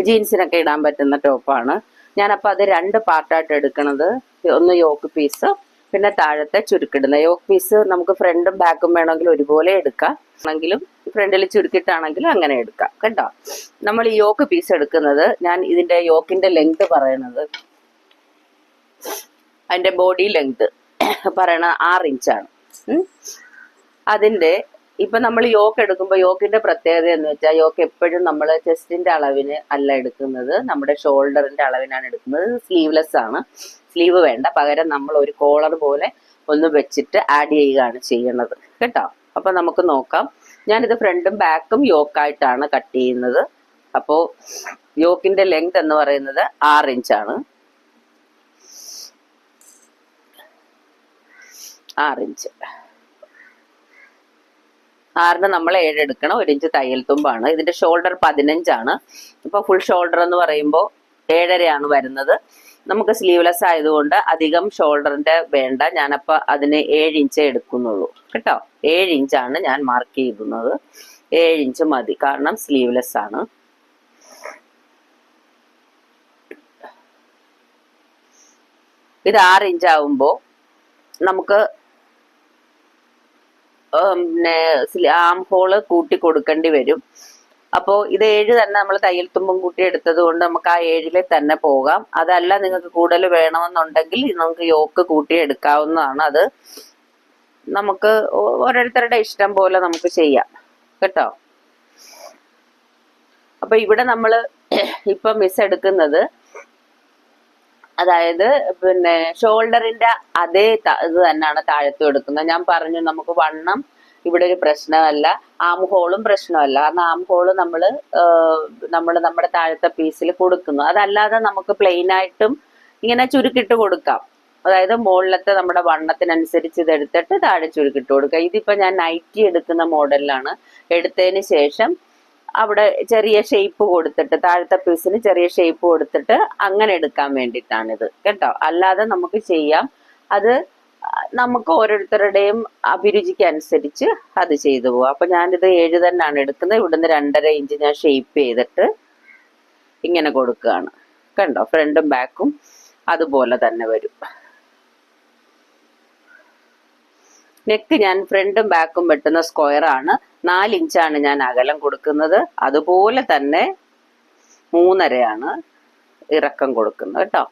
ജീൻസിനൊക്കെ ഇടാൻ പറ്റുന്ന ടോപ്പാണ്. ഞാനപ്പോൾ അത് 2 പാർട്ടായിട്ട് എടുക്കണത്. ഒന്ന് യോക്ക് പീസ്, പിന്നെ താഴത്തെ ചുരുക്കിടുന്ന യോക്ക് പീസ്. നമുക്ക് ഫ്രണ്ടും ബാക്കും വേണമെങ്കിൽ ഒരുപോലെ എടുക്കാം, ആണെങ്കിലും ഫ്രണ്ടിൽ ചുരുക്കിട്ടാണെങ്കിലും അങ്ങനെ എടുക്കാം കേട്ടോ. നമ്മൾ ഈ യോക്ക് പീസ് എടുക്കുന്നത്, ഞാൻ ഇതിന്റെ യോക്കിന്റെ ലെങ്ത് പറയണത്, അതിന്റെ ബോഡി ലെങ്ത് പറയണ 6 ഇഞ്ചാണ്. അതിന്റെ ഇപ്പൊ നമ്മൾ യോക്ക് എടുക്കുമ്പോൾ യോക്കിന്റെ പ്രത്യേകത എന്ന് വെച്ചാൽ, യോക്ക് എപ്പോഴും നമ്മൾ ചെസ്റ്റിന്റെ അളവിന് അല്ല എടുക്കുന്നത്, നമ്മുടെ ഷോൾഡറിന്റെ അളവിനാണ് എടുക്കുന്നത്. സ്ലീവ്ലെസ് ആണ്, സ്ലീവ് വേണ്ട, പകരം നമ്മൾ ഒരു കോളർ പോലെ ഒന്ന് വെച്ചിട്ട് ആഡ് ചെയ്യുകയാണ് ചെയ്യണത് കേട്ടോ. അപ്പൊ നമുക്ക് നോക്കാം. ഞാനിത് ഫ്രണ്ടും ബാക്കും യോക്കായിട്ടാണ് കട്ട് ചെയ്യുന്നത്. അപ്പോ യോക്കിന്റെ ലെങ്ത് എന്ന് പറയുന്നത് 6 ഇഞ്ചാണ്. 6 ഇഞ്ച്. 6ന് നമ്മൾ 7 എടുക്കണം. 1 ഇഞ്ച് തയ്യൽ തുമ്പാണ്. ഇതിന്റെ ഷോൾഡർ 15 ആണ്. ഇപ്പൊ ഫുൾ ഷോൾഡർ എന്ന് പറയുമ്പോൾ 7.5 വരുന്നത്. നമുക്ക് സ്ലീവ്ലെസ് ആയതുകൊണ്ട് അധികം ഷോൾഡറിന്റെ വേണ്ട. ഞാനപ്പോ അതിന് 7 ഇഞ്ചേ എടുക്കുന്നുള്ളൂ കേട്ടോ. 7 ഇഞ്ചാണ് ഞാൻ മാർക്ക് ചെയ്യുന്നത്. 7 ഇഞ്ച് മതി, കാരണം സ്ലീവ്ലെസ് ആണ്. ഇത് 6 ഇഞ്ച് ആവുമ്പോ നമുക്ക് പിന്നെ ആം ഹോള് കൂട്ടി കൊടുക്കേണ്ടി വരും. അപ്പോൾ ഇത് 7 തന്നെ നമ്മൾ തയ്യൽ തുമ്പും കൂട്ടി എടുത്തത് കൊണ്ട് നമുക്ക് ആ 7 തന്നെ പോകാം. അതല്ല നിങ്ങൾക്ക് കൂടുതൽ വേണമെന്നുണ്ടെങ്കിൽ നമുക്ക് യോക്ക് കൂട്ടി എടുക്കാവുന്നതാണ്. അത് നമുക്ക് ഓരോരുത്തരുടെ ഇഷ്ടം പോലെ നമുക്ക് ചെയ്യാം കേട്ടോ. അപ്പൊ ഇവിടെ നമ്മൾ ഇപ്പൊ മിസ് എടുക്കുന്നത്, അതായത് പിന്നെ ഷോൾഡറിന്റെ അതേ ഇത് തന്നെയാണ് താഴത്തും എടുക്കുന്നത്. ഞാൻ പറഞ്ഞു നമുക്ക് വണ്ണം ഇവിടെ ഒരു പ്രശ്നമല്ല, ആം ഹോളും പ്രശ്നമല്ല. കാരണം ആം ഹോള് നമ്മൾ നമ്മുടെ താഴത്തെ പീസിൽ കൊടുക്കുന്നു. അതല്ലാതെ നമുക്ക് പ്ലെയിൻ ആയിട്ടും ഇങ്ങനെ ചുരുക്കിട്ട് കൊടുക്കാം. അതായത് മുകളിലത്തെ നമ്മുടെ വണ്ണത്തിനനുസരിച്ച് ഇതെടുത്തിട്ട് താഴെ ചുരുക്കിട്ട് കൊടുക്കുക. ഇതിപ്പോ ഞാൻ നൈറ്റി എടുക്കുന്ന മോഡലിലാണ്. എടുത്തതിന് ശേഷം അവിടെ ചെറിയ ഷേപ്പ് കൊടുത്തിട്ട്, താഴത്തെ പീസിന് ചെറിയ ഷേപ്പ് കൊടുത്തിട്ട് അങ്ങനെ എടുക്കാൻ വേണ്ടിയിട്ടാണിത് കേട്ടോ. അല്ലാതെ നമുക്ക് ചെയ്യാം. അത് നമുക്ക് ഓരോരുത്തരുടെയും അഭിരുചിക്ക് അനുസരിച്ച് അത് ചെയ്തു പോവാം. അപ്പൊ ഞാനിത് 7 തന്നെയാണ് എടുക്കുന്നത്. ഇവിടുന്ന് 2.5 ഇഞ്ച് ഞാൻ ഷേപ്പ് ചെയ്തിട്ട് ഇങ്ങനെ കൊടുക്കുകയാണ് കണ്ടോ. ഫ്രണ്ടും ബാക്കും അതുപോലെ തന്നെ വരും. നെക്ക് ഞാൻ ഫ്രണ്ടും ബാക്കും വെട്ടുന്ന സ്ക്വയർ ആണ്. 4 ഇഞ്ചാണ് ഞാൻ അകലം കൊടുക്കുന്നത്. അതുപോലെ തന്നെ 3.5 ഇറക്കം കൊടുക്കുന്നത് കേട്ടോ.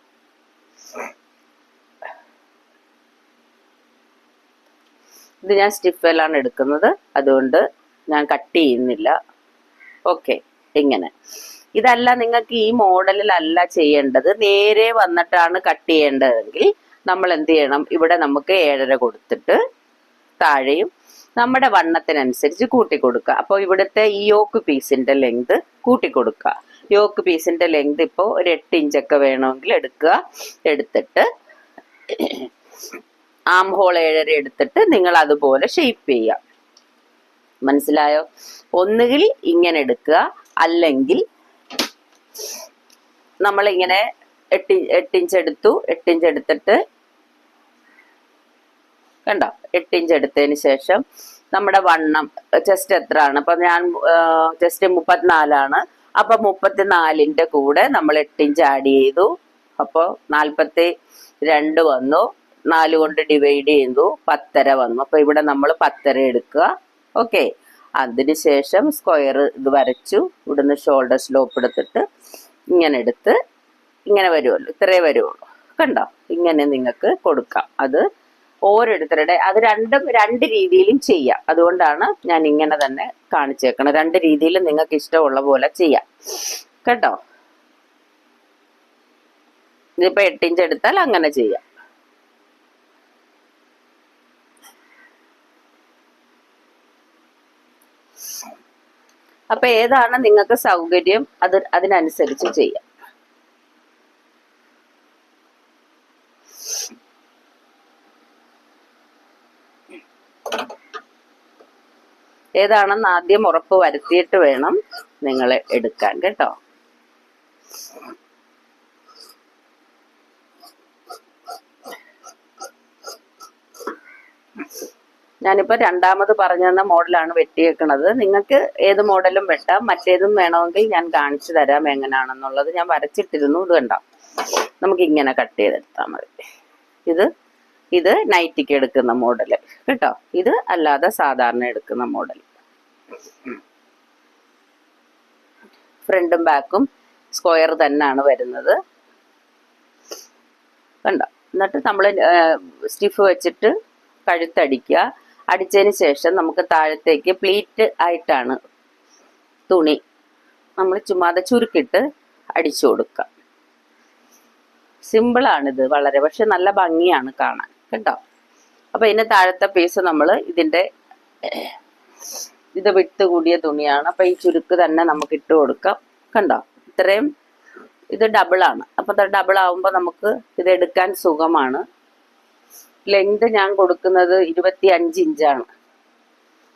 ഇത് ഞാൻ സ്റ്റിഫലാണ് എടുക്കുന്നത്, അതുകൊണ്ട് ഞാൻ കട്ട് ചെയ്യുന്നില്ല. ഓക്കെ, ഇങ്ങനെ. ഇതല്ല നിങ്ങൾക്ക് ഈ മോഡലിലല്ല ചെയ്യേണ്ടത്, നേരെ വന്നിട്ടാണ് കട്ട് ചെയ്യേണ്ടതെങ്കിൽ നമ്മൾ എന്ത് ചെയ്യണം, ഇവിടെ നമുക്ക് 7.5 കൊടുത്തിട്ട് താഴെയും നമ്മുടെ വണ്ണത്തിനനുസരിച്ച് കൂട്ടിക്കൊടുക്കുക. അപ്പോൾ ഇവിടുത്തെ ഈ യോക്ക് പീസിന്റെ ലെങ്ത് കൂട്ടിക്കൊടുക്കുക. യോക്ക് പീസിന്റെ ലെങ്ത് ഇപ്പോൾ ഒരു 8 ഇഞ്ചൊക്കെ വേണമെങ്കിൽ എടുക്കുക. എടുത്തിട്ട് ആം ഹോൾ 7.5 എടുത്തിട്ട് നിങ്ങൾ അതുപോലെ ഷേപ്പ് ചെയ്യുക. മനസ്സിലായോ? ഒന്നുകിൽ ഇങ്ങനെ എടുക്കുക, അല്ലെങ്കിൽ നമ്മളിങ്ങനെ 8 ഇഞ്ച് എടുത്തു. 8 ഇഞ്ച് എടുത്തിട്ട് കണ്ടോ, 8 ഇഞ്ച് എടുത്തതിന് ശേഷം നമ്മുടെ വണ്ണം ചെസ്റ്റ് എത്ര ആണ്? അപ്പൊ ഞാൻ ചെസ്റ്റ് 34 അപ്പൊ 34ന്റെ കൂടെ നമ്മൾ 8 ഇഞ്ച് ആഡ് ചെയ്തു. അപ്പൊ 42 വന്നു. 4 കൊണ്ട് ഡിവൈഡ് ചെയ്തു 10.5 വന്നു. അപ്പൊ ഇവിടെ നമ്മൾ 10.5 എടുക്കുക. ഓക്കെ, അതിനുശേഷം സ്ക്വയർ ഇത് വരച്ചു. ഇവിടുന്ന് ഷോൾഡർ സ്ലോപ്പ് എടുത്തിട്ട് ഇങ്ങനെ എടുത്ത് ഇങ്ങനെ വരുമല്ലോ, ഇത്രേ വരുള്ളൂ കണ്ടോ. ഇങ്ങനെ നിങ്ങൾക്ക് കൊടുക്കാം. അത് ഓരോരുത്തരുടെ, അത് രണ്ട് രീതിയിലും ചെയ്യാം. അതുകൊണ്ടാണ് ഞാൻ ഇങ്ങനെ തന്നെ കാണിച്ചേക്കണം. 2 രീതിയിലും നിങ്ങൾക്ക് ഇഷ്ടമുള്ള പോലെ ചെയ്യാം കേട്ടോ. ഇതിപ്പോ 8 ഇഞ്ച് എടുത്താൽ അങ്ങനെ ചെയ്യാം. അപ്പൊ ഏതാണ് നിങ്ങൾക്ക് സൗകര്യം അതിനനുസരിച്ച് ചെയ്യാം. ഏതാണെന്ന് ആദ്യം ഉറപ്പ് വരുത്തിയിട്ട് വേണം നിങ്ങൾ എടുക്കാൻ കേട്ടോ. ഞാനിപ്പോ രണ്ടാമത് പറഞ്ഞു തന്ന മോഡലാണ് വെട്ടിയേക്കണത്. നിങ്ങൾക്ക് ഏത് മോഡലും വെട്ടാം. മറ്റേതും വേണമെങ്കിൽ ഞാൻ കാണിച്ചു തരാം എങ്ങനെയാണെന്നുള്ളത്. ഞാൻ വരച്ചിട്ടിരുന്നു. ഇത് കണ്ടോ, നമുക്ക് ഇങ്ങനെ കട്ട് ചെയ്തെടുത്താൽ മതി. ഇത് നൈറ്റിക്ക് എടുക്കുന്ന മോഡല് കേട്ടോ. ഇത് അല്ലാതെ സാധാരണ എടുക്കുന്ന മോഡൽ. ഫ്രണ്ടും ബാക്കും സ്ക്വയർ തന്നെയാണ് വരുന്നത് കണ്ടോ. എന്നിട്ട് നമ്മൾ സ്റ്റിഫ് വെച്ചിട്ട് കഴുത്തടിക്കുക. അടിച്ചതിന് ശേഷം നമുക്ക് താഴത്തേക്ക് പ്ലീറ്റ് ആയിട്ടാണ് തുണി നമ്മൾ ചുമ്മാതെ ചുരുക്കിട്ട് അടിച്ചു കൊടുക്കുക. സിമ്പിളാണിത് വളരെ, പക്ഷെ നല്ല ഭംഗിയാണ് കാണാൻ കേട്ടോ. അപ്പൊ ഇതിന്റെ താഴത്തെ പീസ് നമ്മൾ ഇത് വിട്ട് കൂടിയ തുണിയാണ്. അപ്പൊ ഈ ചുരുക്ക് തന്നെ നമുക്ക് ഇട്ട് കൊടുക്കാം കണ്ടോ. ഇത്രയും ഇത് ഡബിളാണ്. അപ്പൊ ഡബിൾ ആവുമ്പോൾ നമുക്ക് ഇത് എടുക്കാൻ സുഖമാണ്. ലെങ്ത് ഞാൻ കൊടുക്കുന്നത് 25 ഇഞ്ചാണ്.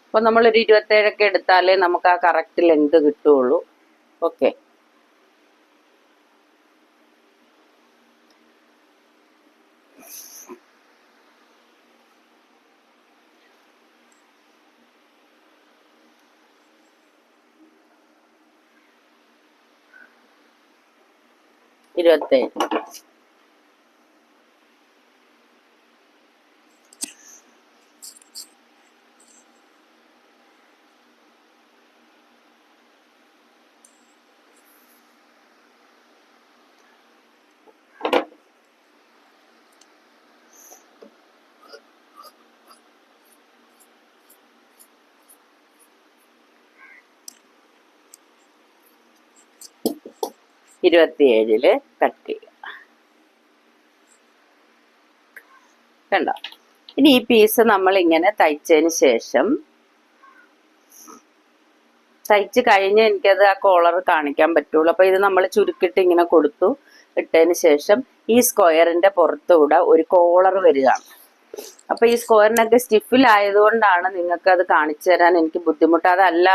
അപ്പൊ നമ്മളൊരു 27 എടുത്താലേ നമുക്ക് ആ കറക്റ്റ് ലെങ്ത് കിട്ടുള്ളൂ. ഓക്കെ, ഇരുപത്തേഴ്. ഇരുപത്തിയേഴില് കട്ട് ചെയ്യുക കണ്ടോ. ഇനി ഈ പീസ് നമ്മൾ ഇങ്ങനെ തയ്ച്ചതിന് ശേഷം, തയ്ച്ച് കഴിഞ്ഞ് എനിക്കത് ആ കോളർ കാണിക്കാൻ പറ്റുള്ളൂ. അപ്പൊ ഇത് നമ്മൾ ചുരുക്കിട്ട് ഇങ്ങനെ കൊടുത്തു ഇട്ടതിന് ശേഷം ഈ സ്ക്വയറിന്റെ പുറത്തുകൂടെ ഒരു കോളർ വരികയാണ്. അപ്പൊ ഈ സ്ക്വയറിനൊക്കെ സ്റ്റിഫിലായതുകൊണ്ടാണ് നിങ്ങൾക്ക് അത് കാണിച്ചു തരാൻ എനിക്ക് ബുദ്ധിമുട്ട്. അതല്ല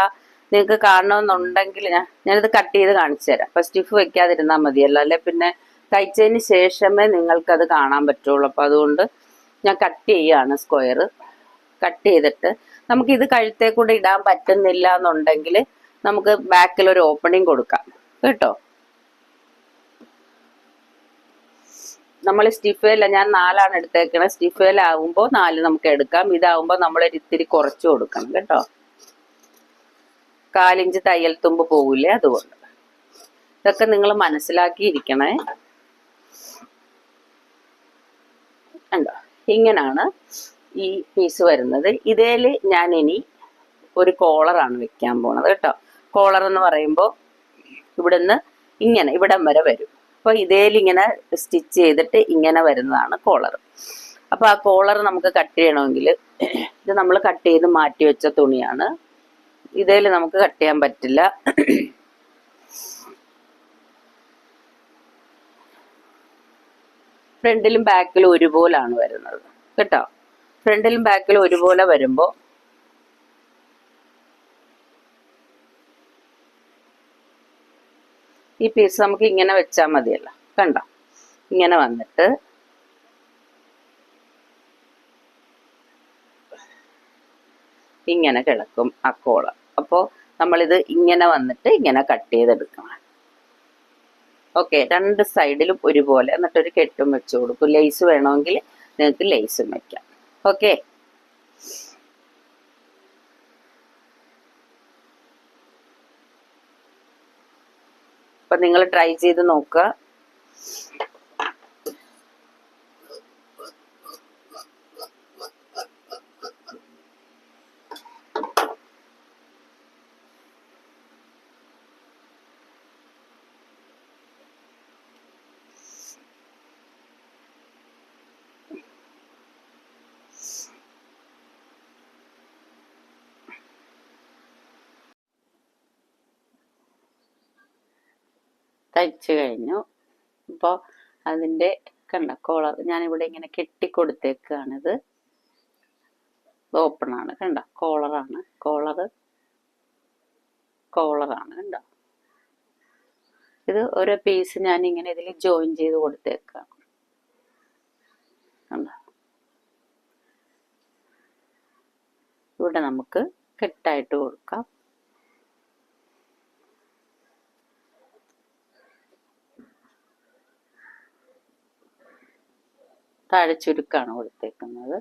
നിങ്ങൾക്ക് കാണണമെന്നുണ്ടെങ്കിൽ ഞാനിത് കട്ട് ചെയ്ത് കാണിച്ചു തരാം. അപ്പൊ സ്റ്റിഫ് വെക്കാതിരുന്നാൽ മതിയല്ലോ, അല്ലെ പിന്നെ തയ്ച്ചതിന് ശേഷമേ നിങ്ങൾക്കത് കാണാൻ പറ്റുള്ളൂ. അപ്പൊ അതുകൊണ്ട് ഞാൻ കട്ട് ചെയ്യാണ് സ്ക്വയർ. കട്ട് ചെയ്തിട്ട് നമുക്ക് ഇത് കഴുത്തേ കൂടെ ഇടാൻ പറ്റുന്നില്ല എന്നുണ്ടെങ്കിൽ നമുക്ക് ബാക്കിൽ ഒരു ഓപ്പണിങ് കൊടുക്കാം കേട്ടോ. നമ്മൾ സ്റ്റിഫേല ഞാൻ 4ആണ് എടുത്തേക്കണത്. സ്റ്റിഫേലാവുമ്പോൾ 4 നമുക്ക് എടുക്കാം. ഇതാവുമ്പോൾ നമ്മളൊരു ഇത്തിരി കുറച്ച് കൊടുക്കണം കേട്ടോ. 1/4 ഇഞ്ച് തയ്യൽ തുമ്പ് പോകില്ലേ, അതുകൊണ്ട് ഇതൊക്കെ നിങ്ങൾ മനസ്സിലാക്കിയിരിക്കണേ. കണ്ടോ, ഇങ്ങനാണ് ഈ പീസ് വരുന്നത്. ഇതേല് ഞാൻ ഇനി ഒരു കോളറാണ് വെക്കാൻ പോണത് കേട്ടോ. കോളർ എന്ന് പറയുമ്പോൾ ഇവിടുന്ന് ഇങ്ങനെ ഇവിടം വരെ വരും. അപ്പൊ ഇതേലിങ്ങനെ സ്റ്റിച്ച് ചെയ്തിട്ട് ഇങ്ങനെ വരുന്നതാണ് കോളർ. അപ്പൊ ആ കോളർ നമുക്ക് കട്ട് ചെയ്യണമെങ്കിൽ ഇത് നമ്മൾ കട്ട് ചെയ്ത് മാറ്റി വെച്ച തുണിയാണ്. ഇതേല് നമുക്ക് കട്ട് ചെയ്യാൻ പറ്റില്ല. ഫ്രണ്ടിലും ബാക്കിലും ഒരുപോലാണ് വരുന്നത് കേട്ടോ. ഫ്രണ്ടിലും ബാക്കിലും ഒരുപോലെ വരുമ്പോൾ ഈ പീസ് നമുക്ക് ഇങ്ങനെ വെച്ചാൽ മതിയല്ലോ കണ്ടോ. ഇങ്ങനെ വന്നിട്ട് ഇങ്ങനെ കിടക്കും ആ കോളർ. അപ്പോൾ നമ്മളിത് ഇങ്ങനെ വന്നിട്ട് ഇങ്ങനെ കട്ട് ചെയ്തെടുക്കണം. ഓക്കെ, 2 സൈഡിലും ഒരുപോലെ. എന്നിട്ടൊരു കെട്ടും വെച്ച് കൊടുക്കും. ലേസ് വേണമെങ്കിൽ നിങ്ങൾക്ക് ലേസും വെക്കാം. ഓക്കെ, അപ്പൊ നിങ്ങൾ ട്രൈ ചെയ്ത് നോക്കുക. തയ്ച്ചു കഴിഞ്ഞു. അപ്പോൾ അതിൻ്റെ കണ്ട കോളർ ഞാനിവിടെ ഇങ്ങനെ കെട്ടിക്കൊടുത്തേക്കാണിത്. ഓപ്പണാണ് കണ്ട, കോളറാണ്. കോളറാണ് കണ്ടോ. ഇത് ഓരോ പീസ് ഞാനിങ്ങനെ ഇതിൽ ജോയിൻ ചെയ്ത് കൊടുത്തേക്കാം കണ്ടോ. ഇവിടെ നമുക്ക് കെട്ടായിട്ട് കൊടുക്കാം. താഴെ ചുരുക്കാണ് കൊടുത്തേക്കുന്നത്.